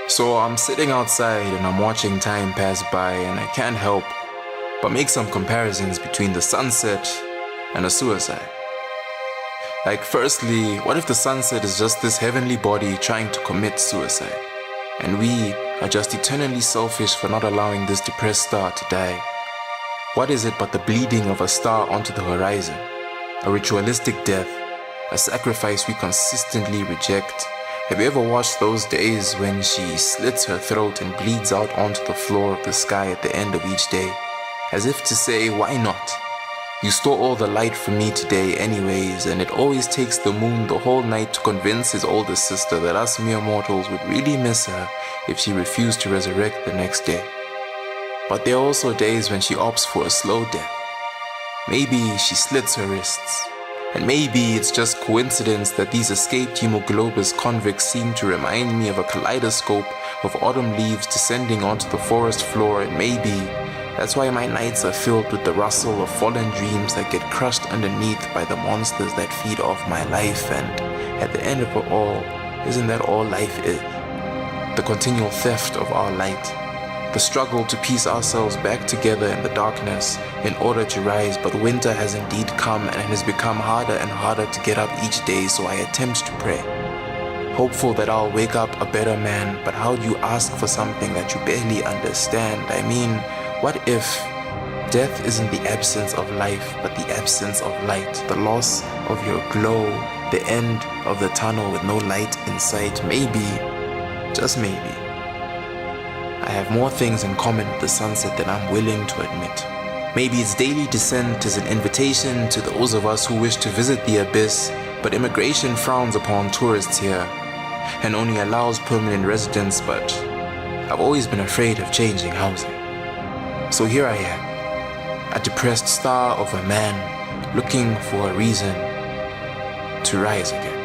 So I'm sitting outside and I'm watching time pass by, and I can't help but make some comparisons between the sunset and a suicide. Like, firstly, what if the sunset is just this heavenly body trying to commit suicide, and we are just eternally selfish for not allowing this depressed star to die? What is it but the bleeding of a star onto the horizon? A ritualistic death, a sacrifice we consistently reject. Have you ever watched those days when she slits her throat and bleeds out onto the floor of the sky at the end of each day? As if to say, why not? You stole all the light from me today anyways, and it always takes the moon the whole night to convince his older sister that us mere mortals would really miss her if she refused to resurrect the next day. But there are also days when she opts for a slow death. Maybe she slits her wrists. And maybe it's just coincidence that these escaped Hemoglobus convicts seem to remind me of a kaleidoscope of autumn leaves descending onto the forest floor, and maybe that's why my nights are filled with the rustle of fallen dreams that get crushed underneath by the monsters that feed off my life. And at the end of it all, isn't that all life is? The continual theft of our light. The struggle to piece ourselves back together in the darkness in order to rise, but winter has indeed come and it has become harder and harder to get up each day, so I attempt to pray. Hopeful that I'll wake up a better man, but how do you ask for something that you barely understand? I mean, what if death isn't the absence of life, but the absence of light, the loss of your glow, the end of the tunnel with no light in sight? Maybe, just maybe, I have more things in common with the sunset than I'm willing to admit. Maybe its daily descent is an invitation to those of us who wish to visit the abyss, but immigration frowns upon tourists here and only allows permanent residents, but I've always been afraid of changing housing. So here I am, a depressed star of a man looking for a reason to rise again.